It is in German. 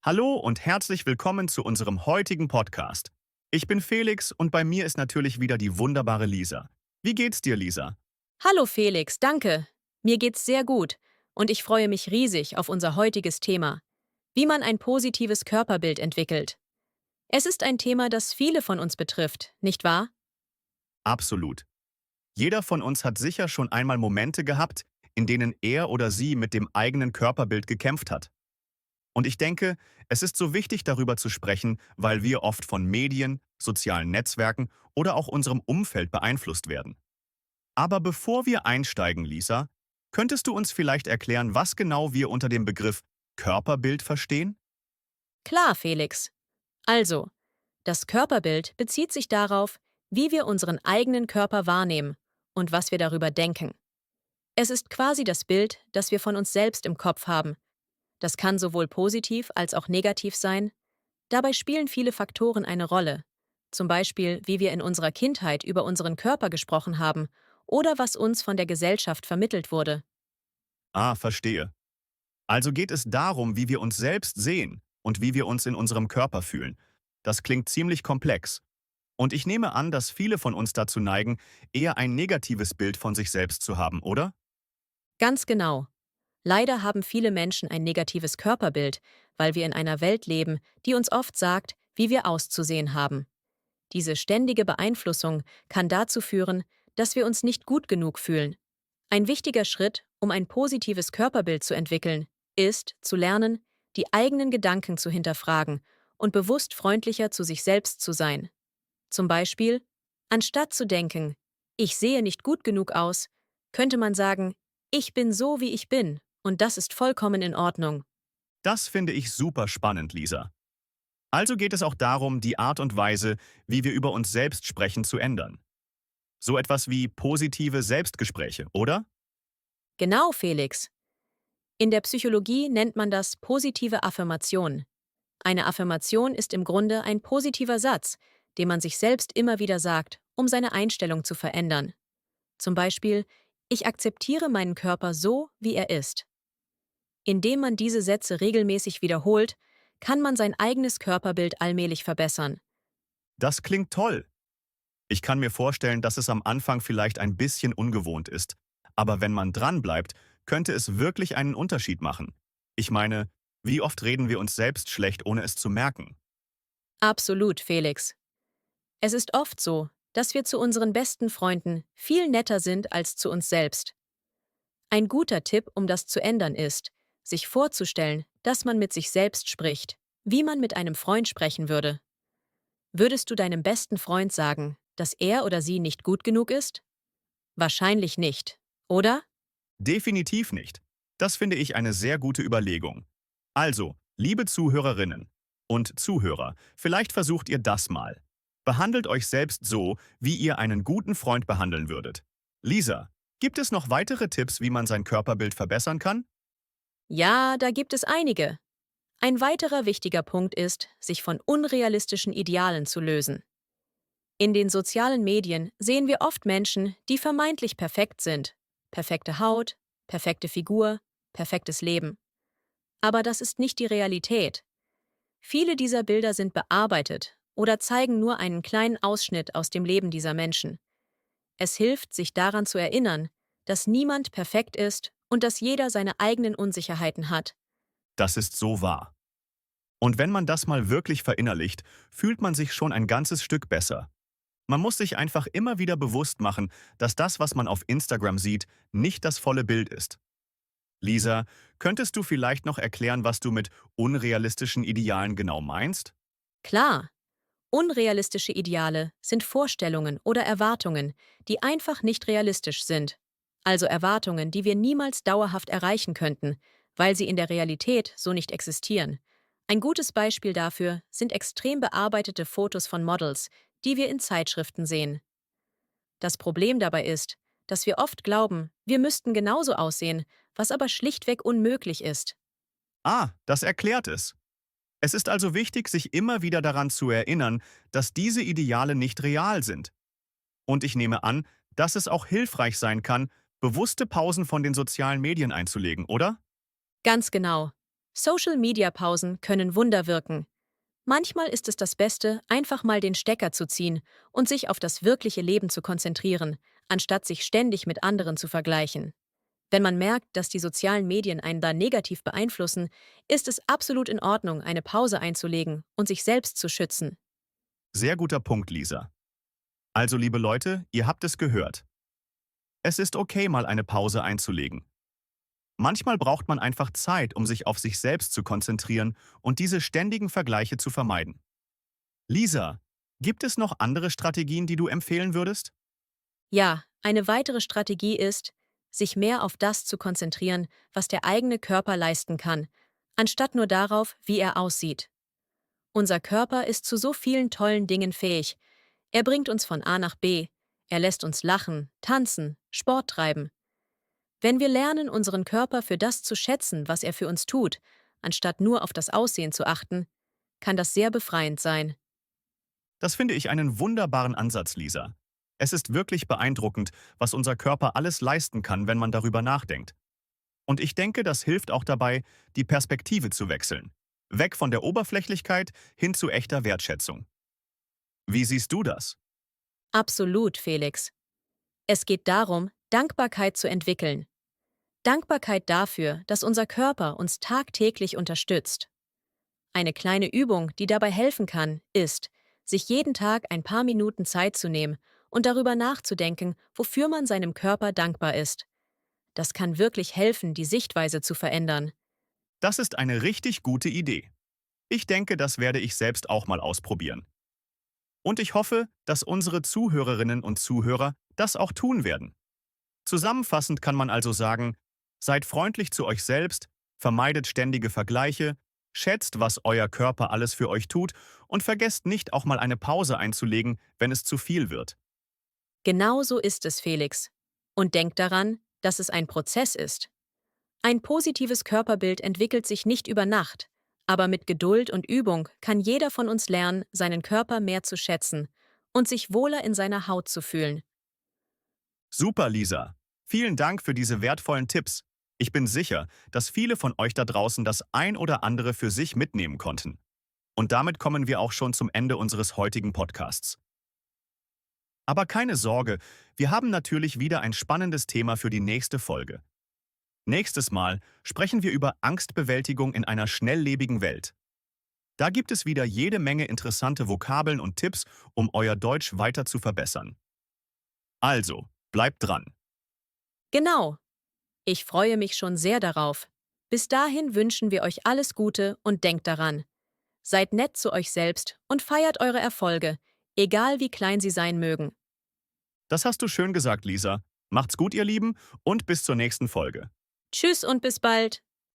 Hallo und herzlich willkommen zu unserem heutigen Podcast. Ich bin Felix und bei mir ist natürlich wieder die wunderbare Lisa. Wie geht's dir, Lisa? Hallo Felix, danke. Mir geht's sehr gut und ich freue mich riesig auf unser heutiges Thema, wie man ein positives Körperbild entwickelt. Es ist ein Thema, das viele von uns betrifft, nicht wahr? Absolut. Jeder von uns hat sicher schon einmal Momente gehabt, in denen er oder sie mit dem eigenen Körperbild gekämpft hat. Und ich denke, es ist so wichtig, darüber zu sprechen, weil wir oft von Medien, sozialen Netzwerken oder auch unserem Umfeld beeinflusst werden. Aber bevor wir einsteigen, Lisa, könntest du uns vielleicht erklären, was genau wir unter dem Begriff Körperbild verstehen? Klar, Felix. Also, das Körperbild bezieht sich darauf, wie wir unseren eigenen Körper wahrnehmen und was wir darüber denken. Es ist quasi das Bild, das wir von uns selbst im Kopf haben. Das kann sowohl positiv als auch negativ sein. Dabei spielen viele Faktoren eine Rolle. Zum Beispiel, wie wir in unserer Kindheit über unseren Körper gesprochen haben oder was uns von der Gesellschaft vermittelt wurde. Ah, verstehe. Also geht es darum, wie wir uns selbst sehen und wie wir uns in unserem Körper fühlen. Das klingt ziemlich komplex. Und ich nehme an, dass viele von uns dazu neigen, eher ein negatives Bild von sich selbst zu haben, oder? Ganz genau. Leider haben viele Menschen ein negatives Körperbild, weil wir in einer Welt leben, die uns oft sagt, wie wir auszusehen haben. Diese ständige Beeinflussung kann dazu führen, dass wir uns nicht gut genug fühlen. Ein wichtiger Schritt, um ein positives Körperbild zu entwickeln, ist, zu lernen, die eigenen Gedanken zu hinterfragen und bewusst freundlicher zu sich selbst zu sein. Zum Beispiel, anstatt zu denken, ich sehe nicht gut genug aus, könnte man sagen, ich bin so, wie ich bin, und das ist vollkommen in Ordnung. Das finde ich super spannend, Lisa. Also geht es auch darum, die Art und Weise, wie wir über uns selbst sprechen, zu ändern. So etwas wie positive Selbstgespräche, oder? Genau, Felix. In der Psychologie nennt man das positive Affirmation. Eine Affirmation ist im Grunde ein positiver Satz, den man sich selbst immer wieder sagt, um seine Einstellung zu verändern. Zum Beispiel, ich akzeptiere meinen Körper so, wie er ist. Indem man diese Sätze regelmäßig wiederholt, kann man sein eigenes Körperbild allmählich verbessern. Das klingt toll. Ich kann mir vorstellen, dass es am Anfang vielleicht ein bisschen ungewohnt ist. Aber wenn man dranbleibt, könnte es wirklich einen Unterschied machen. Ich meine, wie oft reden wir uns selbst schlecht, ohne es zu merken? Absolut, Felix. Es ist oft so, dass wir zu unseren besten Freunden viel netter sind als zu uns selbst. Ein guter Tipp, um das zu ändern, ist, sich vorzustellen, dass man mit sich selbst spricht, wie man mit einem Freund sprechen würde. Würdest du deinem besten Freund sagen, dass er oder sie nicht gut genug ist? Wahrscheinlich nicht, oder? Definitiv nicht. Das finde ich eine sehr gute Überlegung. Also, liebe Zuhörerinnen und Zuhörer, vielleicht versucht ihr das mal. Behandelt euch selbst so, wie ihr einen guten Freund behandeln würdet. Lisa, gibt es noch weitere Tipps, wie man sein Körperbild verbessern kann? Ja, da gibt es einige. Ein weiterer wichtiger Punkt ist, sich von unrealistischen Idealen zu lösen. In den sozialen Medien sehen wir oft Menschen, die vermeintlich perfekt sind. Perfekte Haut, perfekte Figur, perfektes Leben. Aber das ist nicht die Realität. Viele dieser Bilder sind bearbeitet oder zeigen nur einen kleinen Ausschnitt aus dem Leben dieser Menschen. Es hilft, sich daran zu erinnern, dass niemand perfekt ist und dass jeder seine eigenen Unsicherheiten hat. Das ist so wahr. Und wenn man das mal wirklich verinnerlicht, fühlt man sich schon ein ganzes Stück besser. Man muss sich einfach immer wieder bewusst machen, dass das, was man auf Instagram sieht, nicht das volle Bild ist. Lisa, könntest du vielleicht noch erklären, was du mit unrealistischen Idealen genau meinst? Klar, unrealistische Ideale sind Vorstellungen oder Erwartungen, die einfach nicht realistisch sind. Also Erwartungen, die wir niemals dauerhaft erreichen könnten, weil sie in der Realität so nicht existieren. Ein gutes Beispiel dafür sind extrem bearbeitete Fotos von Models, die wir in Zeitschriften sehen. Das Problem dabei ist, dass wir oft glauben, wir müssten genauso aussehen, was aber schlichtweg unmöglich ist. Ah, das erklärt es. Es ist also wichtig, sich immer wieder daran zu erinnern, dass diese Ideale nicht real sind. Und ich nehme an, dass es auch hilfreich sein kann, bewusste Pausen von den sozialen Medien einzulegen, oder? Ganz genau. Social-Media-Pausen können Wunder wirken. Manchmal ist es das Beste, einfach mal den Stecker zu ziehen und sich auf das wirkliche Leben zu konzentrieren, anstatt sich ständig mit anderen zu vergleichen. Wenn man merkt, dass die sozialen Medien einen da negativ beeinflussen, ist es absolut in Ordnung, eine Pause einzulegen und sich selbst zu schützen. Sehr guter Punkt, Lisa. Also, liebe Leute, ihr habt es gehört. Es ist okay, mal eine Pause einzulegen. Manchmal braucht man einfach Zeit, um sich auf sich selbst zu konzentrieren und diese ständigen Vergleiche zu vermeiden. Lisa, gibt es noch andere Strategien, die du empfehlen würdest? Ja, eine weitere Strategie ist, sich mehr auf das zu konzentrieren, was der eigene Körper leisten kann, anstatt nur darauf, wie er aussieht. Unser Körper ist zu so vielen tollen Dingen fähig. Er bringt uns von A nach B, er lässt uns lachen, tanzen, Sport treiben. Wenn wir lernen, unseren Körper für das zu schätzen, was er für uns tut, anstatt nur auf das Aussehen zu achten, kann das sehr befreiend sein. Das finde ich einen wunderbaren Ansatz, Lisa. Es ist wirklich beeindruckend, was unser Körper alles leisten kann, wenn man darüber nachdenkt. Und ich denke, das hilft auch dabei, die Perspektive zu wechseln. Weg von der Oberflächlichkeit hin zu echter Wertschätzung. Wie siehst du das? Absolut, Felix. Es geht darum, Dankbarkeit zu entwickeln. Dankbarkeit dafür, dass unser Körper uns tagtäglich unterstützt. Eine kleine Übung, die dabei helfen kann, ist, sich jeden Tag ein paar Minuten Zeit zu nehmen und darüber nachzudenken, wofür man seinem Körper dankbar ist. Das kann wirklich helfen, die Sichtweise zu verändern. Das ist eine richtig gute Idee. Ich denke, das werde ich selbst auch mal ausprobieren. Und ich hoffe, dass unsere Zuhörerinnen und Zuhörer das auch tun werden. Zusammenfassend kann man also sagen, seid freundlich zu euch selbst, vermeidet ständige Vergleiche, schätzt, was euer Körper alles für euch tut und vergesst nicht, auch mal eine Pause einzulegen, wenn es zu viel wird. Genau so ist es, Felix. Und denk daran, dass es ein Prozess ist. Ein positives Körperbild entwickelt sich nicht über Nacht, aber mit Geduld und Übung kann jeder von uns lernen, seinen Körper mehr zu schätzen und sich wohler in seiner Haut zu fühlen. Super, Lisa. Vielen Dank für diese wertvollen Tipps. Ich bin sicher, dass viele von euch da draußen das ein oder andere für sich mitnehmen konnten. Und damit kommen wir auch schon zum Ende unseres heutigen Podcasts. Aber keine Sorge, wir haben natürlich wieder ein spannendes Thema für die nächste Folge. Nächstes Mal sprechen wir über Angstbewältigung in einer schnelllebigen Welt. Da gibt es wieder jede Menge interessante Vokabeln und Tipps, um euer Deutsch weiter zu verbessern. Also, bleibt dran. Genau. Ich freue mich schon sehr darauf. Bis dahin wünschen wir euch alles Gute und denkt daran. Seid nett zu euch selbst und feiert eure Erfolge, egal wie klein sie sein mögen. Das hast du schön gesagt, Lisa. Macht's gut, ihr Lieben, und bis zur nächsten Folge. Tschüss und bis bald.